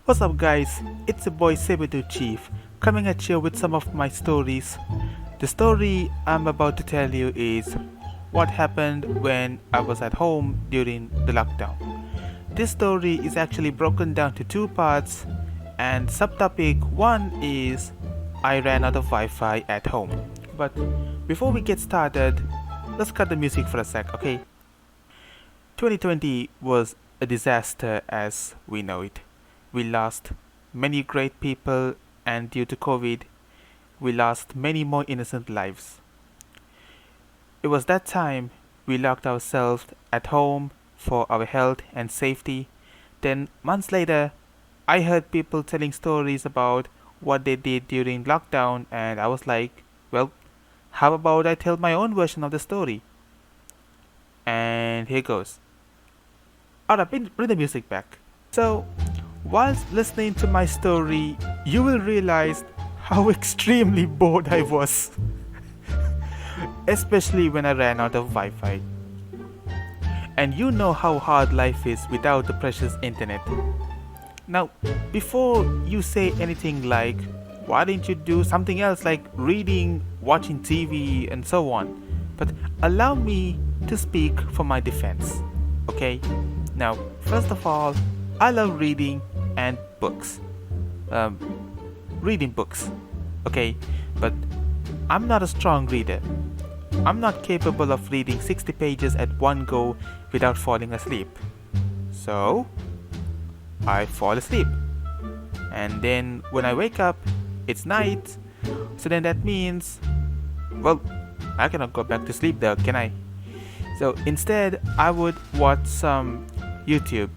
What's up, guys? It's your boy Sabertooth Chief coming at you with some of my stories. The story I'm about to tell you is what happened when I was at home during the lockdown. This story is actually broken down to two parts, and subtopic 1 is I ran out of Wi Fi at home. But before we get started, let's cut the music for a sec, okay? 2020 was a disaster as we know it. We lost many great people, and due to COVID, we lost many more innocent lives. It was that time we locked ourselves at home for our health and safety. Then, months later, I heard people telling stories about what they did during lockdown, and I was like, well, how about I tell my own version of the story? And here goes. Alright, bring the music back. So, whilst listening to my story, you will realize how extremely bored I was, especially when I ran out of Wi Fi. And you know how hard life is without the precious internet. Now, before you say anything like, why didn't you do something else like reading, watching TV, and so on? But allow me to speak for my defense, okay? Now, first of all, I love reading and books. Reading books, okay? But I'm not a strong reader. I'm not capable of reading 60 pages at one go without falling asleep. So, I fall asleep. And then when I wake up, it's night. So then that means, well, I cannot go back to sleep there, can I? So instead, I would watch some YouTube.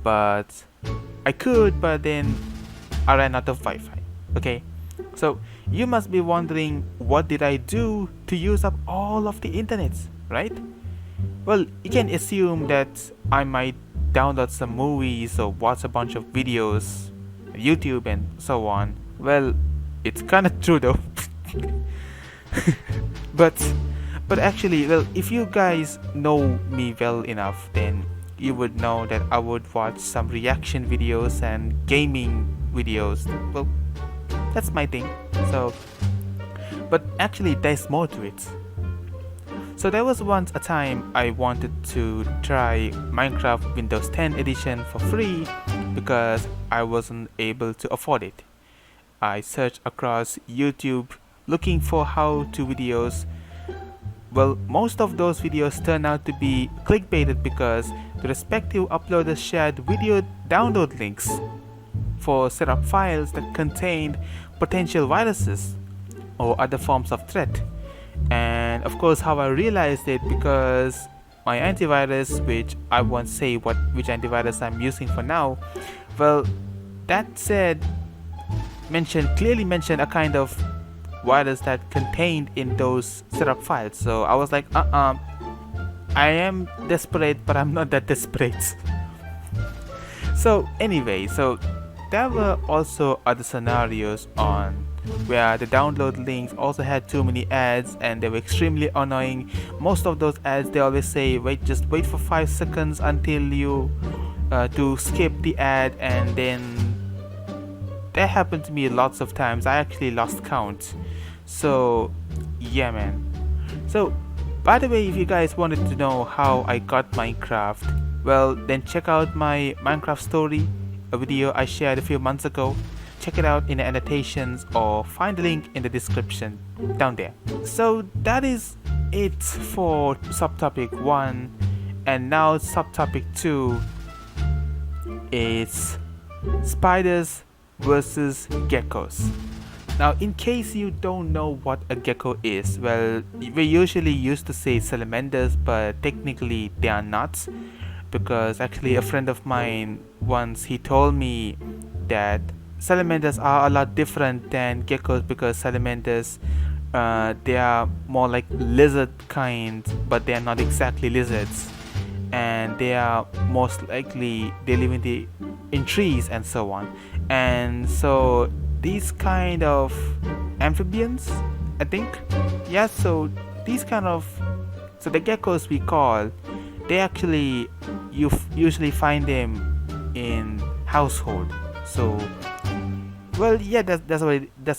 But I could, but then I ran out of Wi Fi. Okay? So you must be wondering, what did I do to use up all of the internet, right? Well, you can assume that I might download some movies or watch a bunch of videos, YouTube and so on. Well, it's kinda true though. but but actually, well, if you guys know me well enough, then you would know that I would watch some reaction videos and gaming videos. Well, that's my thing. So, but actually there's more to it. So there was once a time I wanted to try Minecraft Windows 10 edition for free because I wasn't able to afford it. I searched across YouTube looking for how-to videos. Well, most of those videos turned out to be clickbaited because the respective uploaders shared video download links for setup files that contained potential viruses or other forms of threat. And of course, how I realized it, because my antivirus, which I won't say which antivirus I'm using for now, well, that said, clearly mentioned a kind of virus that contained in those setup files. So I was like, I am desperate, but I'm not that desperate. So anyway, so there were also other scenarios on where the download links also had too many ads and they were extremely annoying. Most of those ads, they always say, just wait for 5 seconds until you to skip the ad, and then that happened to me lots of times. I actually lost count. So yeah, man. So by the way, if you guys wanted to know how I got Minecraft, well, then check out my Minecraft story, a video I shared a few months ago. Check it out in the annotations or find the link in the description down there. So that is it for subtopic 1, and now subtopic 2 is spiders versus geckos. Now, in case you don't know what a gecko is, well, we usually used to say salamanders, but technically they are not, because actually a friend of mine once, he told me that salamanders are a lot different than geckos, because salamanders, they are more like lizard kind, but they are not exactly lizards, and they are most likely they live in trees and so on. And so these kind of amphibians, I think, yeah, so these kind of, so the geckos we call, they actually, you usually find them in household. So, well, yeah, that's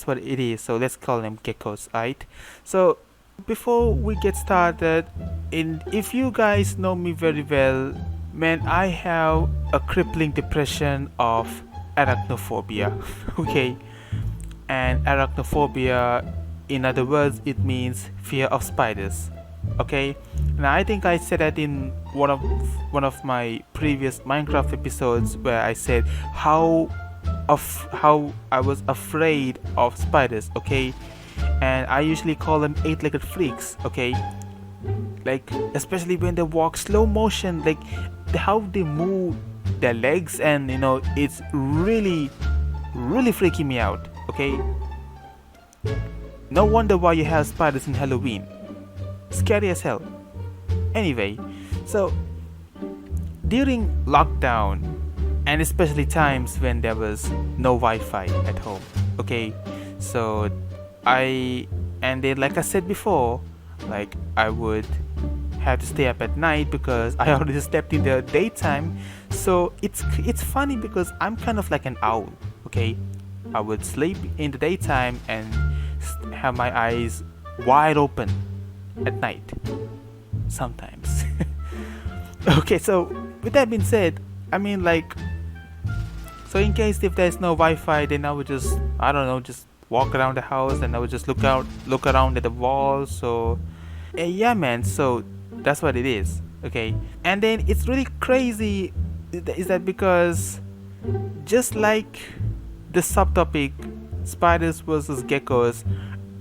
what it is. So let's call them geckos, right? So before we get started, in if you guys know me very well, man, I have a crippling depression of arachnophobia. Okay, and arachnophobia, in other words, it means fear of spiders. Okay, now I think I said that in one of my previous Minecraft episodes where I said how I was afraid of spiders. Okay, and I usually call them eight-legged freaks. Okay, like especially when they walk slow motion, like how they move their legs, and it's really freaking me out. Okay, no wonder why you have spiders in Halloween. Scary as hell. Anyway, so during lockdown, and especially times when there was no Wi-Fi at home, okay, so and then, like I said before, like I would have to stay up at night because I already slept in the daytime. So it's funny because I'm kind of like an owl. Okay, I would sleep in the daytime and have my eyes wide open at night sometimes. Okay, so with that being said, I mean, like, so in case if there's no Wi-Fi, then I would just, I don't know, just walk around the house, and I would just look around at the walls. So yeah, man, so that's what it is. Okay, and then it's really crazy is that because just like the subtopic spiders versus geckos,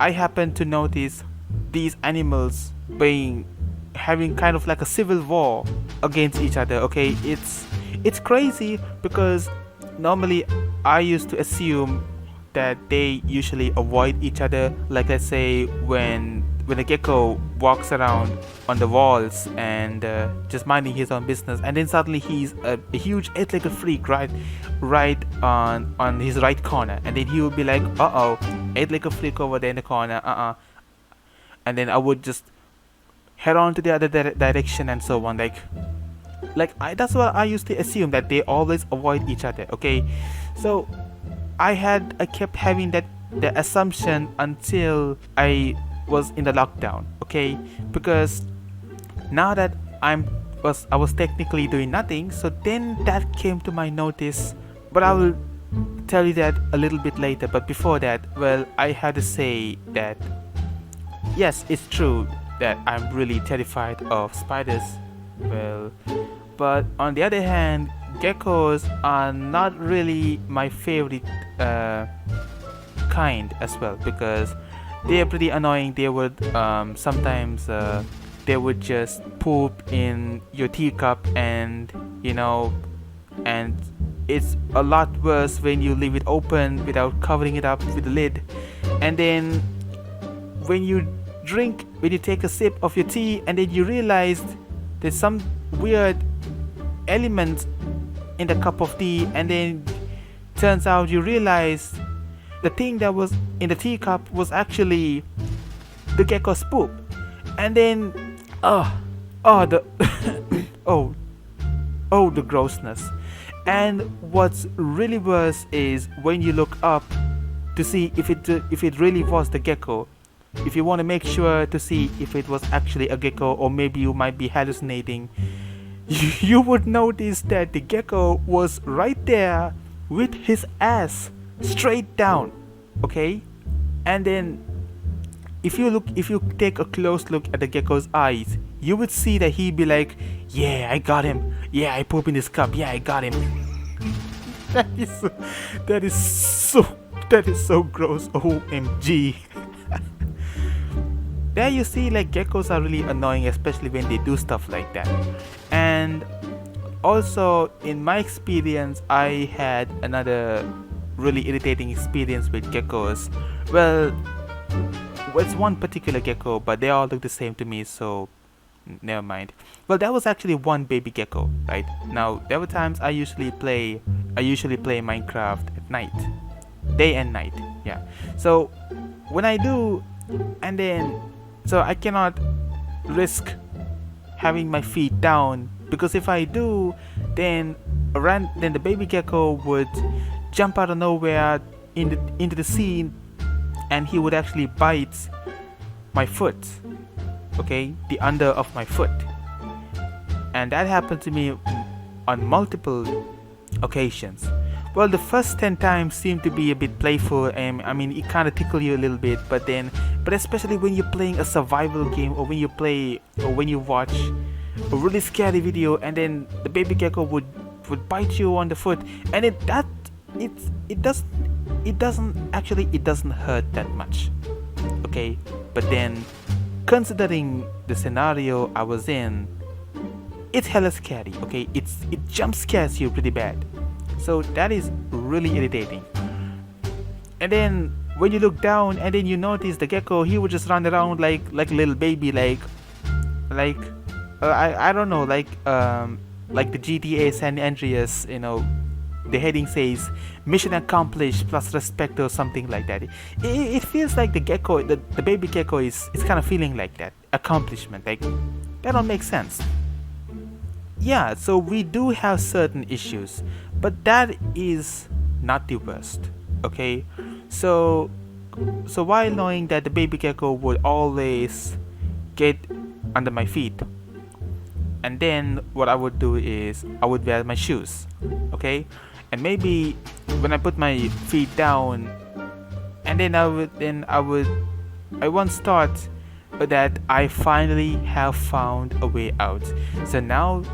I happen to notice these animals having kind of like a civil war against each other. Okay, it's crazy because normally I used to assume that they usually avoid each other. Like, let's say when a gecko walks around on the walls and just minding his own business, and then suddenly he's a huge eight-legged freak right on his right corner, and then he would be like, uh-oh, eight-legged freak over there in the corner, and then I would just head on to the other direction and so on. That's what I used to assume, that they always avoid each other. Okay, so I kept having the assumption until I was in the lockdown. Okay, because now that I was technically doing nothing, so then that came to my notice. But I will tell you that a little bit later. But before that, well, I had to say that yes, it's true that I'm really terrified of spiders. Well, but on the other hand, geckos are not really my favorite kind as well, because they are pretty annoying. They would sometimes they would just poop in your teacup, and and it's a lot worse when you leave it open without covering it up with the lid. And then when you take a sip of your tea, and then you realize there's some weird element in the cup of tea, and then turns out you realize the thing that was in the teacup was actually the gecko's poop. And then the the grossness. And what's really worse is when you look up to see if it really was the gecko. If you want to make sure to see if it was actually a gecko, or maybe you might be hallucinating, you would notice that the gecko was right there with his ass straight down. Okay, and then if you take a close look at the gecko's eyes, you would see that he'd be like, yeah, I got him, yeah, I poop in his cup, yeah, I got him. that is so gross. OMG. There you see, like, geckos are really annoying, especially when they do stuff like that. And also, in my experience, I had another really irritating experience with geckos. Well, it's one particular gecko, but they all look the same to me, so never mind. Well, that was actually one baby gecko, right? Now, there were times I usually play Minecraft at night, day and night, yeah. So when I do, and then so I cannot risk having my feet down, because if I do, then the baby gecko would jump out of nowhere into the scene, and he would actually bite my foot, okay, the under of my foot. And that happened to me on multiple occasions. Well, the first 10 times seemed to be a bit playful, and I mean, it kind of tickle you a little bit, but especially when you're playing a survival game, or when you watch a really scary video, and then the baby gecko would bite you on the foot, and it doesn't hurt that much, okay. But then, considering the scenario I was in, it's hella scary, okay. It jump scares you pretty bad, so that is really irritating. And then when you look down and then you notice the gecko, he would just run around like a little baby, I don't know, like the GTA San Andreas, the heading says mission accomplished plus respect or something like that. It feels like the gecko, the baby gecko is kind of feeling like that accomplishment. Like, that don't make sense. Yeah, so we do have certain issues, but that is not the worst, okay. So while knowing that the baby gecko would always get under my feet, and then what I would do is I would wear my shoes, okay, and maybe when I put my feet down, and then I once thought that I finally have found a way out. So now,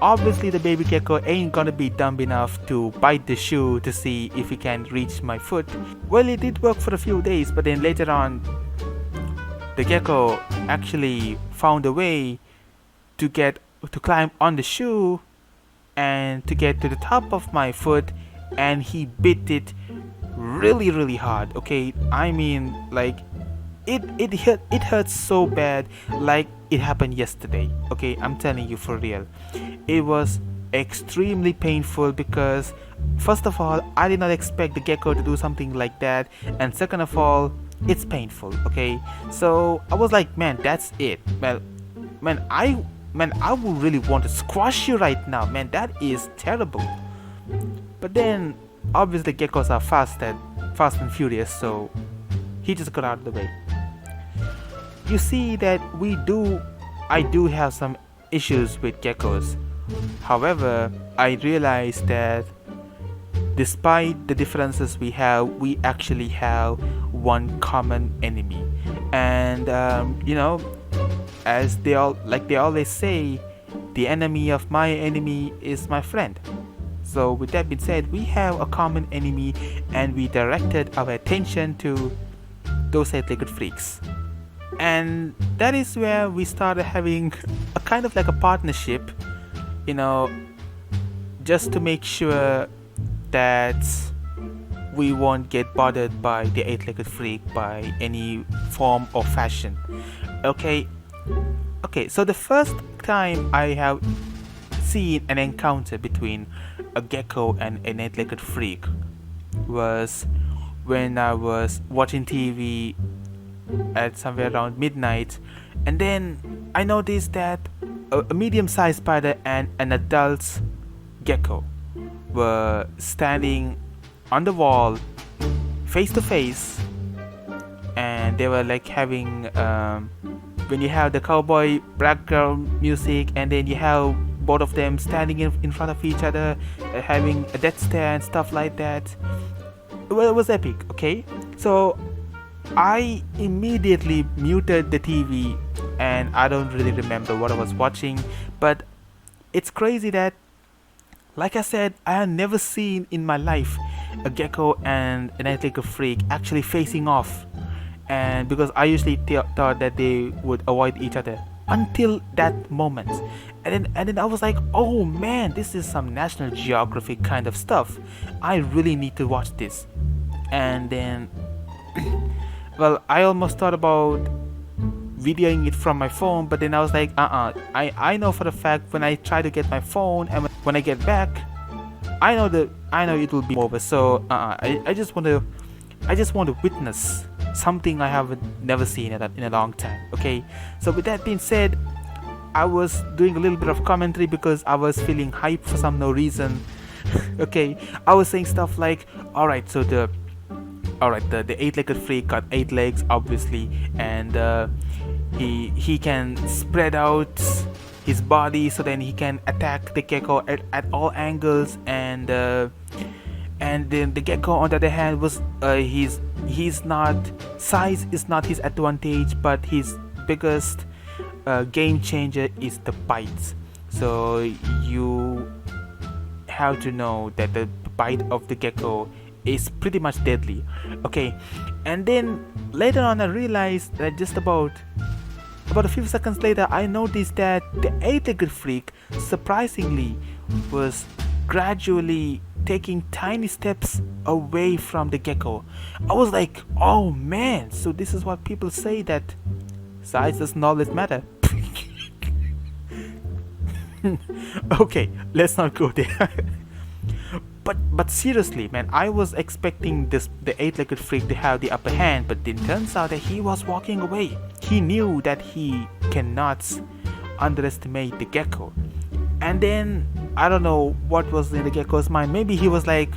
obviously the baby gecko ain't gonna be dumb enough to bite the shoe to see if he can reach my foot. Well, it did work for a few days, but then later on, the gecko actually found a way to climb on the shoe and to get to the top of my foot, and he bit it really, really hard, okay. I mean, like, it hurts so bad, like it happened yesterday, okay. I'm telling you, for real. It was extremely painful because, first of all, I did not expect the gecko to do something like that, and second of all, it's painful, okay. So I was like, man, that's it. Well, I would really want to squash you right now, man. That is terrible. But then, obviously, geckos are fast and furious, so he just got out of the way. You see that I do have some issues with geckos. However, I realized that despite the differences we have, we actually have one common enemy. And as they always say, the enemy of my enemy is my friend. So with that being said, we have a common enemy, and we directed our attention to those eight-legged freaks. And that is where we started having a kind of like a partnership, just to make sure that we won't get bothered by the eight-legged freak by any form or fashion. Okay, so the first time I have seen an encounter between a gecko and an eight-legged freak was when I was watching TV at somewhere around midnight, and then I noticed that a medium-sized spider and an adult gecko were standing on the wall face to face, and they were like having when you have the cowboy background music, and then you have both of them standing in front of each other, having a death stare and stuff like that. Well, it was epic, okay. So I immediately muted the TV, and I don't really remember what I was watching, but it's crazy that, like I said, I have never seen in my life a gecko and an eight-legged freak actually facing off, and because I usually thought that they would avoid each other until that moment, and then I was like, oh man, this is some National Geographic kind of stuff. I really need to watch this. And then well, I almost thought about videoing it from my phone, but then I was like, I know for a fact when I try to get my phone and when I get back, I know it will be over. So I just want to witness something I have never seen in a long time. Okay, so with that being said, I was doing a little bit of commentary because I was feeling hype for some no reason. Okay, I was saying stuff like, the eight-legged freak got eight legs, obviously, and he can spread out his body so then he can attack the gecko at all angles, and then the gecko on the other hand was he's not size is not his advantage, but his biggest game changer is the bites. So you have to know that the bite of the gecko is pretty much deadly. Okay, and then later on I realized that just about a few seconds later I noticed that the eight-legged freak surprisingly was gradually taking tiny steps away from the gecko. I was like, oh man, so this is what people say, that size does not always matter. Okay, let's not go there. But seriously, man, I was expecting the eight-legged freak to have the upper hand, but it turns out that he was walking away. He knew that he cannot underestimate the gecko. And then I don't know what was in the gecko's mind. Maybe he was like,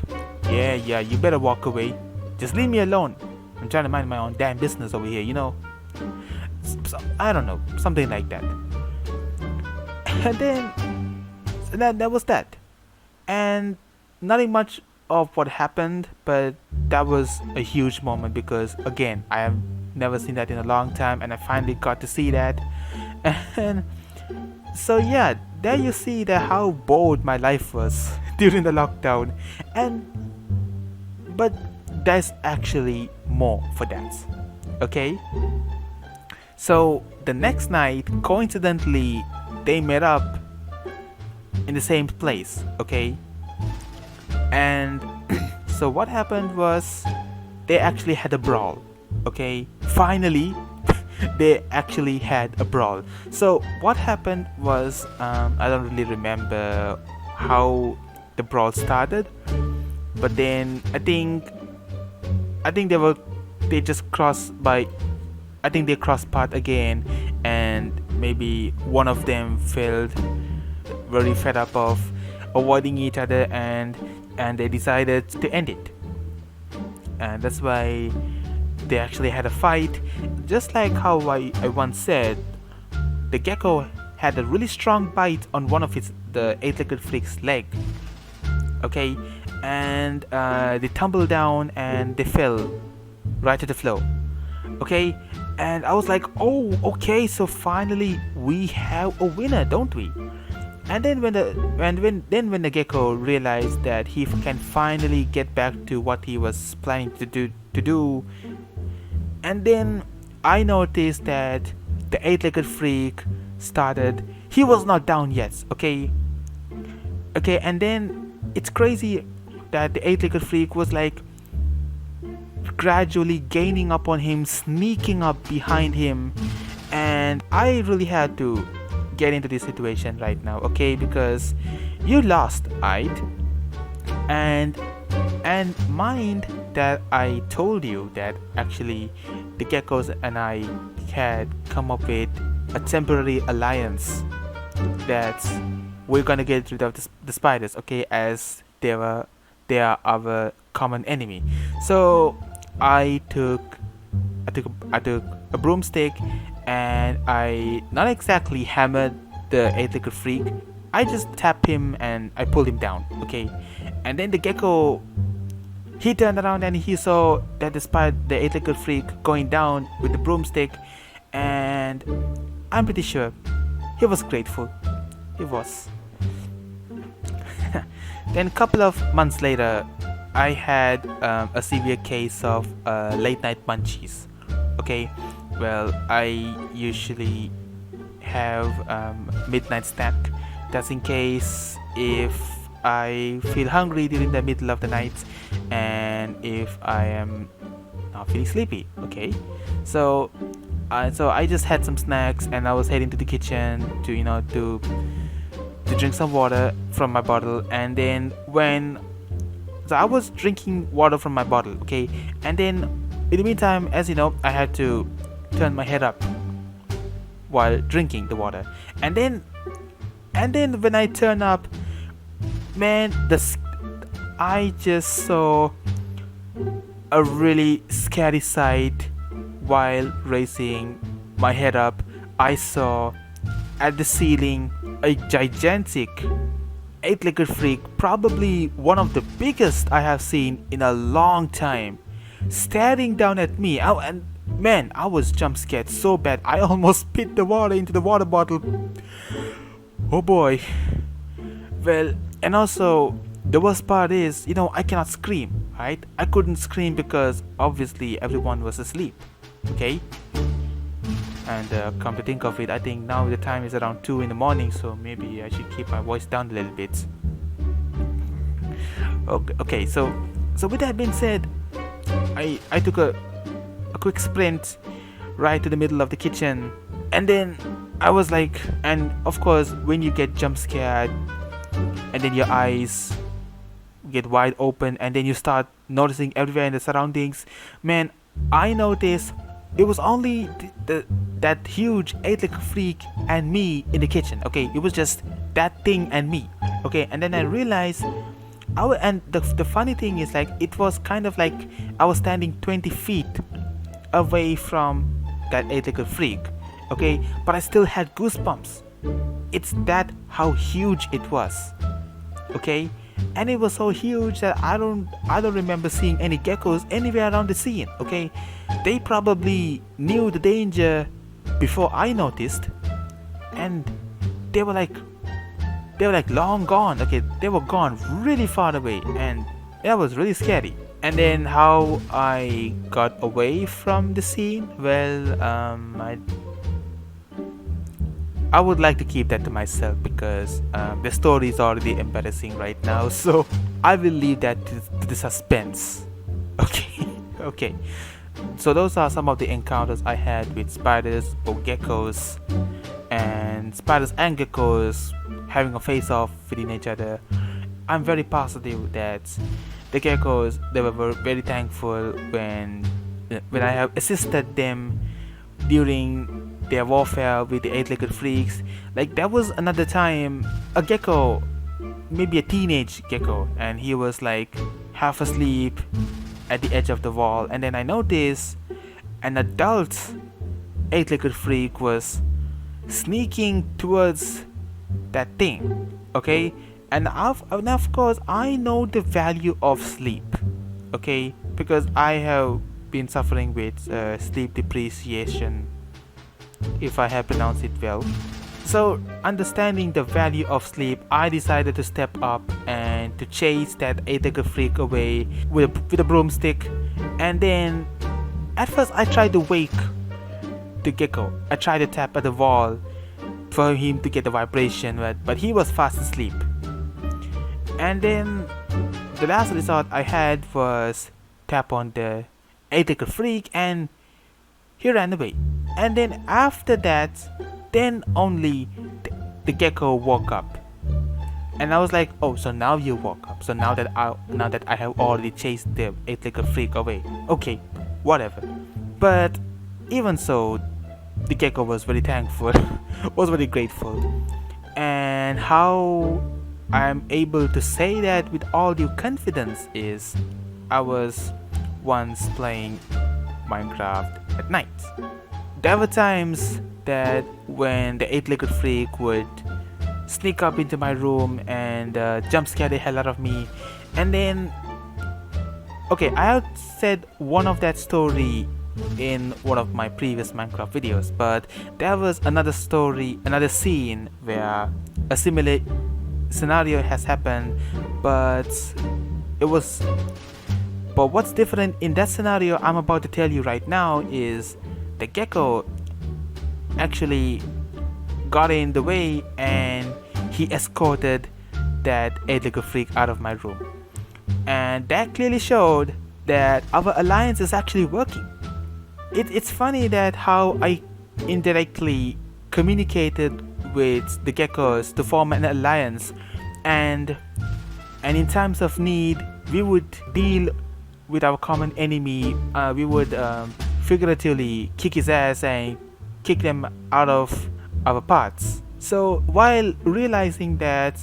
yeah, you better walk away. Just leave me alone. I'm trying to mind my own damn business over here, you know. I don't know, something like that. And then that was that. And nothing much of what happened, but that was a huge moment because again, I have never seen that in a long time, and I finally got to see that. And so yeah, there you see that how bored my life was during the lockdown. But there's actually more for that. Okay, so the next night, coincidentally, they met up in the same place. Okay, and so what happened was they actually had a brawl. Okay, finally they actually had a brawl. So what happened was, I don't really remember how the brawl started, but then I think they just crossed by. I think they crossed path again, and maybe one of them felt very fed up of avoiding each other, and they decided to end it. And that's why they actually had a fight. Just like how I once said, the gecko had a really strong bite on one of the eight-legged freak's leg. Okay, and they tumbled down and they fell right to the floor. Okay, and I was like, oh, okay, so finally we have a winner, don't we? And then when the gecko realized that he can finally get back to what he was planning to do, and then I noticed that the eight-legged freak started. He was not down yet. Okay, and then it's crazy that the eight-legged freak was like gradually gaining up on him, sneaking up behind him, and I really had to get into this situation right now, okay, because you lost, right? And mind that I told you that actually the geckos and I had come up with a temporary alliance, that we're gonna get rid of the spiders, okay, as they are our common enemy. So I took a broomstick, and I not exactly hammered the eight-legged freak. I just tapped him and I pulled him down. Okay, and then the gecko, he turned around and he saw that despite the eight-legged freak going down with the broomstick, and I'm pretty sure he was grateful. He was. Then a couple of months later, I had a severe case of late night munchies. Okay, well, I usually have midnight snack. That's in case if I feel hungry during the middle of the night, and if I am not feeling sleepy. Okay, so I just had some snacks, and I was heading to the kitchen to drink some water from my bottle, and then so I was drinking water from my bottle, okay, and then in the meantime, as you know, I had to turn my head up while drinking the water, and then when I turn up, man, I just saw a really scary sight while raising my head up. I saw at the ceiling a gigantic eight-legged freak, probably one of the biggest I have seen in a long time, staring down at me. And man, I was jump scared so bad I almost spit the water into the water bottle. Oh boy. Well, and also the worst part is, I cannot scream, right? I couldn't scream because obviously everyone was asleep. Okay? And come to think of it, I think now the time is around 2 in the morning, so maybe I should keep my voice down a little bit. Okay, so with that being said, I took a quick sprint right to the middle of the kitchen, and then I was like, and of course when you get jump scared and then your eyes get wide open and then you start noticing everywhere in the surroundings, man, I noticed it was only that huge eight-legged freak and me in the kitchen. Okay, it was just that thing and me. Okay, and then I realized and the funny thing is, like, it was kind of like I was standing 20 feet away from that eight-legged freak. Okay, but I still had goosebumps. It's that how huge it was. Okay, and it was so huge that I don't remember seeing any geckos anywhere around the scene. Okay, they probably knew the danger before I noticed, and they were like long gone. Okay, they were gone really far away, and that was really scary. And then how I got away from the scene, well, I would like to keep that to myself because the story is already embarrassing right now, so I will leave that to the suspense. Okay, okay. So those are some of the encounters I had with spiders or geckos, and spiders and geckos having a face-off within each other. I'm very positive that the geckos, they were very thankful when I have assisted them during their warfare with the eight-legged freaks. Like, there was another time a gecko, maybe a teenage gecko, and he was like half asleep at the edge of the wall, and then I noticed an adult eight-legged freak was sneaking towards that thing. Okay, and of course I know the value of sleep. Okay, because I have been suffering with sleep depreciation, if I have pronounced it well. So, understanding the value of sleep, I decided to step up and to chase that eight-legged freak away with a broomstick. And then, at first, I tried to wake the gecko. I tried to tap at the wall for him to get the vibration, but he was fast asleep. And then, the last resort I had was tap on the eight-legged freak, and he ran away. And then after that, then only the gecko woke up, and I was like, oh, so now you woke up. So now that I have already chased the eight-legged freak away, okay, whatever. But even so, the gecko was very thankful, was very grateful. And how I'm able to say that with all due confidence is, I was once playing Minecraft at night. There were times that when the eight-legged freak would sneak up into my room and jump scare the hell out of me. And then, okay, I have said one of that story in one of my previous Minecraft videos, but there was another story, another scene where a similar scenario has happened, but what's different in that scenario I'm about to tell you right now is the gecko actually got in the way and he escorted that eight-legged freak out of my room. And that clearly showed that our alliance is actually working. It's funny that how I indirectly communicated with the geckos to form an alliance, and in times of need we would deal with our common enemy. We would figuratively kick his ass and kick them out of our paths. So while realizing that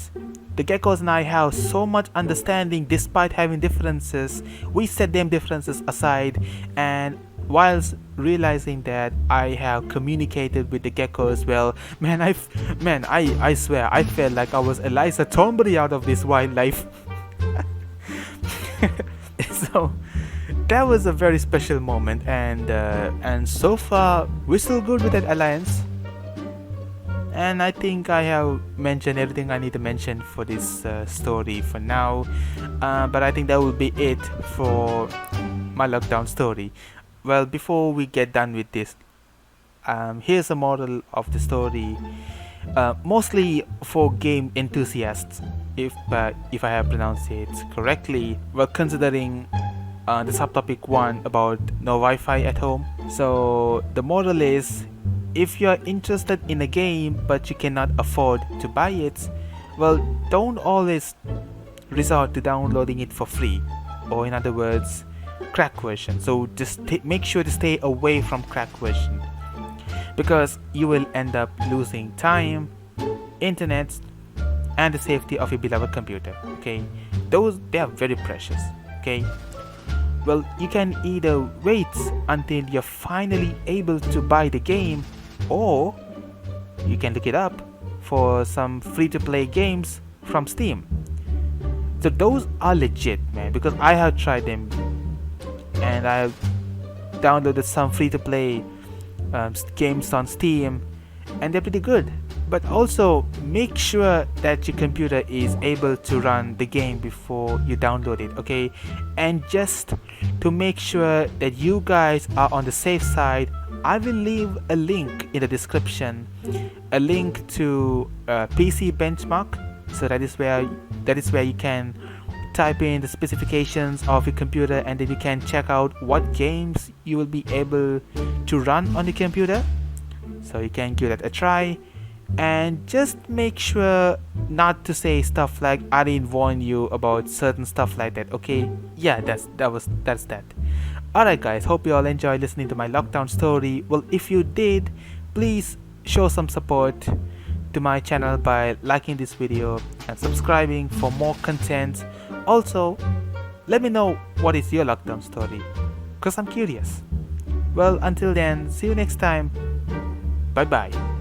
the Geckos and I have so much understanding despite having differences. We set them differences aside, and whilst realizing that I have communicated with the Geckos well, I swear I felt like I was Eliza Thornberry out of this wildlife. So that was a very special moment, and so far we're still good with that alliance. And I think I have mentioned everything I need to mention for this story for now. But I think that will be it for my lockdown story. Well, before we get done with this, here's a moral of the story, mostly for game enthusiasts, if I have pronounced it correctly. Well, considering the subtopic 1 about no Wi-Fi at home. So the moral is, if you're interested in a game but you cannot afford to buy it, well, don't always resort to downloading it for free, or in other words, crack version. So just make sure to stay away from crack version, because you will end up losing time, internet, and the safety of your beloved computer. Okay, they are very precious. Okay, well, you can either wait until you're finally able to buy the game, or you can look it up for some free-to-play games from Steam. So those are legit, man, because I have tried them, and I have downloaded some free-to-play games on Steam, and they're pretty good. But also make sure that your computer is able to run the game before you download it, okay? And just to make sure that you guys are on the safe side, I will leave a link in the description, a link to PC benchmark. So that is where you can type in the specifications of your computer, and then you can check out what games you will be able to run on the computer. So you can give that a try, and just make sure not to say stuff like I didn't warn you about certain stuff like that, okay? Yeah, that's that. Alright guys, hope you all enjoyed listening to my lockdown story. Well, if you did, please show some support to my channel by liking this video and subscribing for more content. Also, let me know what is your lockdown story, because I'm curious. Well, until then, see you next time. Bye bye.